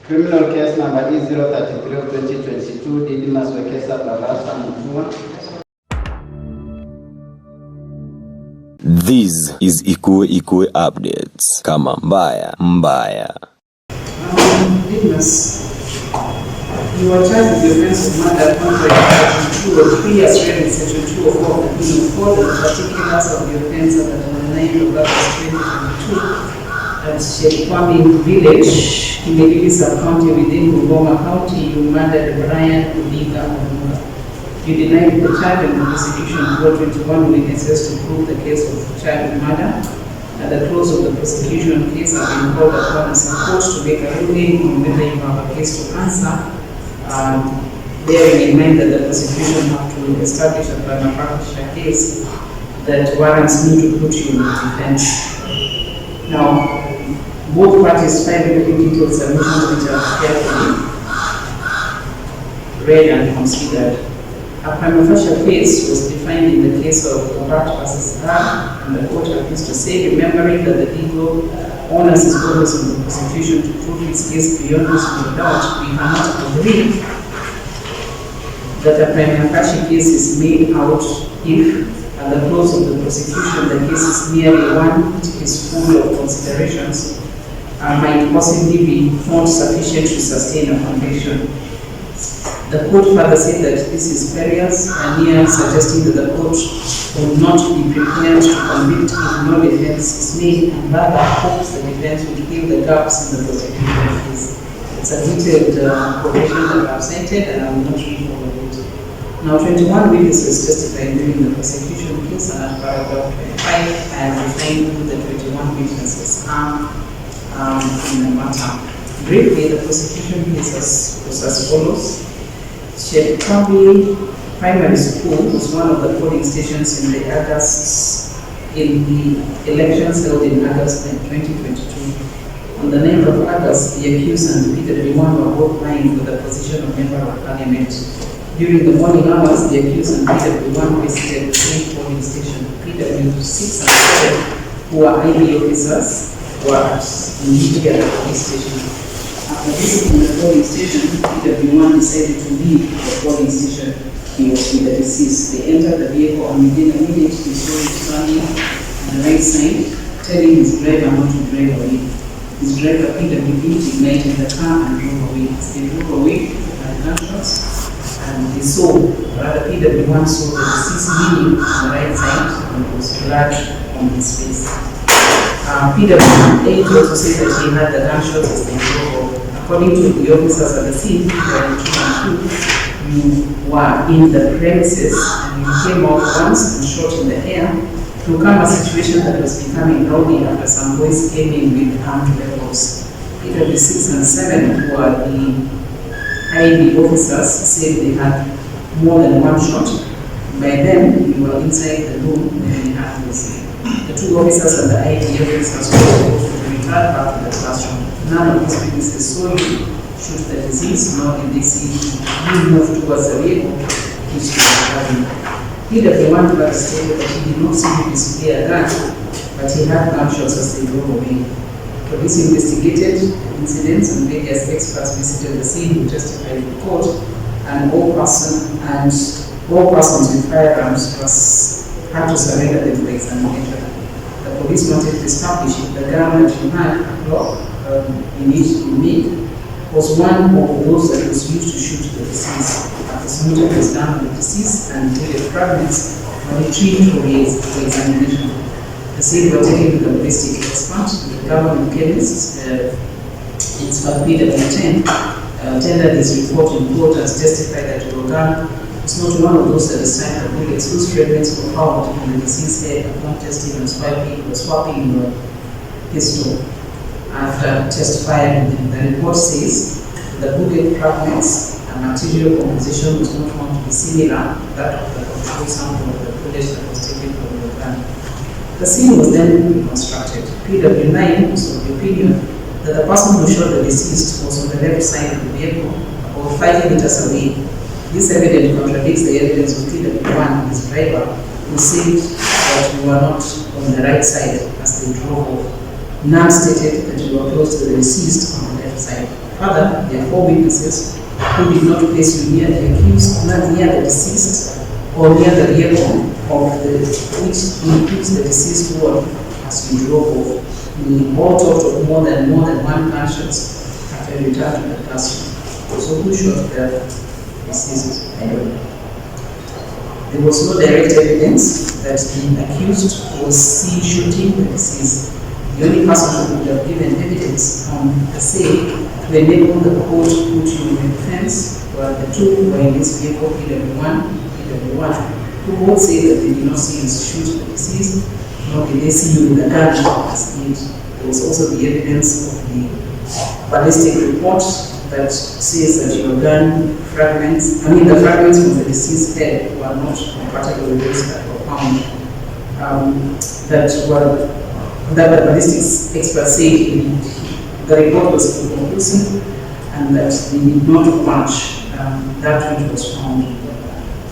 Criminal case number E033 of 2022, Didmus Barasa Mutua. This is Ikue Updates. Kama mbaya mbaya. Didmus, you were charged with the offense of murder contrary to 2 or 3 years read in section 2 of the Penal Code, the particulars of the offense of the 9th of August 2022 at Shekwami Village, Kimilili County within Bungoma County. You murdered Brian Olunga Odinga. You denied the charge and the prosecution brought 21 witnesses to prove the case of child murder. At the close of the prosecution case, have been called upon as a court to make a ruling on whether you have a case to answer, bearing in mind that the prosecution have to establish a prima facie case that warrants me to put you in defense. Now, both parties filed very detailed submissions which are carefully read and considered. A prima facie case was defined in the case of Robert versus R, and the court agrees to say, remembering that the legal onus is always on the prosecution to prove its case beyond reasonable doubt, we cannot agree that a prima facie case is made out if, at the close of the prosecution, the case is merely one which is full of considerations and might possibly be found sufficient to sustain a conviction. The court further said that this is perilous and near suggesting that the court will not be prepared to convict if no defense is made, and rather hopes the defense will fill the gaps in the prosecution case. It's a detailed provision that I've cited and I will not read all of it. Now, 21 witnesses testified during the prosecution case, and at paragraph 25, I have defined who the 21 witnesses are in the matter. Briefly, the prosecution case was as follows. Shekwami Primary School was one of the polling stations in the elections held in August 2022. On the 9th of August, the accused and PW1 were both vying for the position of Member of Parliament. During the morning hours, the accused and PW1 visited the same polling station. PW6 and 7, who are IB officers, were immediately at the police station. After visiting the polling station, PW1 decided to leave the polling station. He was with the deceased. They entered the vehicle and within a minute he saw it standing on the right side, telling his driver not to drive away. His driver PW ignited the car and drove away. As they drove away, they had gunshots, and they saw, rather PW1 saw the deceased leaning on the right side and was blood on his face. PW8 also said that he had the gunshots as they drove off. According to the officers at the scene, you were in the premises and you came out once and shot in the air to calm a situation that was becoming rowdy after some boys came in with armed weapons. PW6 and 7, who are the IB officers, said they had more than one shot. By then, we were inside the room when we had this. The 2 officers and the IB officers were supposed to return back to the classroom. None of these witnesses saw you shoot the deceased, nor did they see you move towards the vehicle which he was driving. PW1 further stated that he did not see you display a gun, but he had gunshots as they drove away. Police investigated the incidents and various experts visited the scene who testified in court, and all persons with firearms had to surrender them for examination. The police wanted to establish if the gun that you had in was one of those that was used to shoot the deceased. After submitting was done with the deceased and bullet fragments were retrieved for examination. The scene was taken to the ballistic expert, the government chemist, Inspector PW10, tendered his report in court and testified that your gun was not one of those that is signed for bullets whose fragments were found in the deceased's head upon testing and swapping the pistol. After testifying, the report says the bullet fragments and material composition was not found to be similar to that of the control sample of the bullet that was taken from the gun. The scene was then reconstructed. PW9 was of the opinion that the person who shot the deceased was on the left side of the vehicle, about 5 meters away. This evidence contradicts the evidence of PW1, his driver, who said that we were not on the right side as they drove off. None stated that we were close to the deceased on the left side. Further, there are 4 witnesses who did not place you near the accused, not near the deceased, or near the vehicle of which the deceased ward as you drove off. We all talked of more than one gunshots after you returned to the classroom. So who shot the deceased? I don't know. There was no direct evidence that the accused was seen shooting the deceased. The only person who would have given evidence on the scene to enable the court to put you in defense were the 2 who were in this vehicle, PW1, who both say that they did not see you shoot the deceased, nor did they see you with a gun as it. There was also the evidence of the ballistic report that says that your gun fragments, the fragments from the deceased head were not compatible with those that were found. That the ballistics expert said the report was inconclusive and that they did not match that which was found.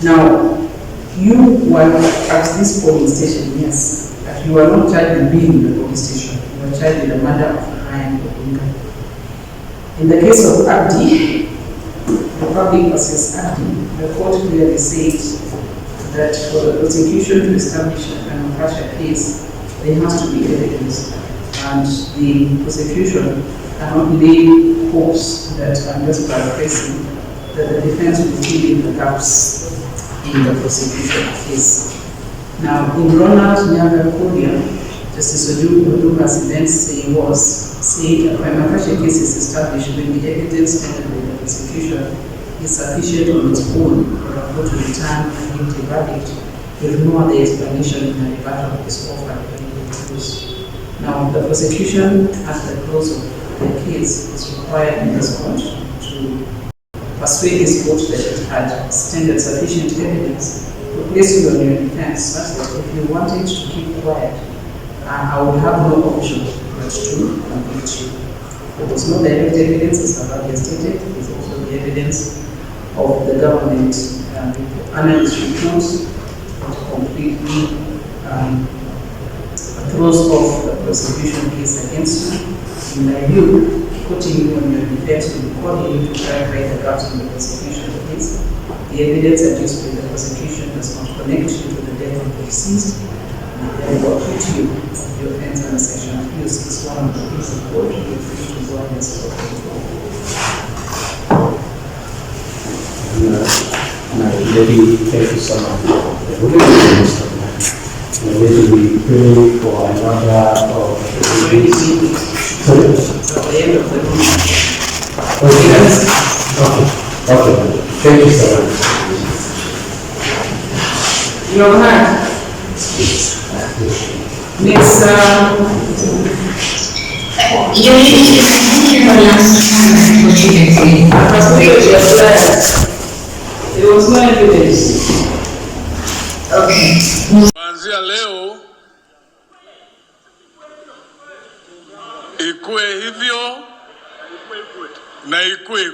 Now, you were at this police station, yes, but you were not charged with being in the police station. You were charged with the murder of Brian Olunga. In the case of Abdi, the public versus Abdi, the court clearly said that for the prosecution to establish a prima facie case, there has to be evidence, and the prosecution cannot lay hopes that, I'm just paraphrasing, that the defense will fill in the gaps in the prosecution case. Now, in Ronald Nyaga Kodia, Justice Odunga's event said a prima facie case is established when the evidence tendered by the prosecution is sufficient on its own for a court to return a guilty verdict with no other explanation in the rebuttal is offered by the accused. Now, the prosecution at the close of the case is required in this court to persuade this court that it had extended sufficient evidence to place you on your defense, such that if you wanted to keep quiet, I would have no option but to convict you. There was no direct evidence, as I've already stated. There is also the evidence of the government analyst reports that completely throws off the prosecution case against you. In my view, putting you on your defense will call you to clarify the gaps in the prosecution case. The evidence adduced by the prosecution does not connect you to the death of the deceased, and therefore put you on the offense under section 361 of the Penal Code. You're free to go against the Thank you so much. We will pray for another opportunity. At the end of the Okay. Thank you so much. Your hand. Miss there was no evidence. Okay. Kuanzia leo ikue hivyo na ikue.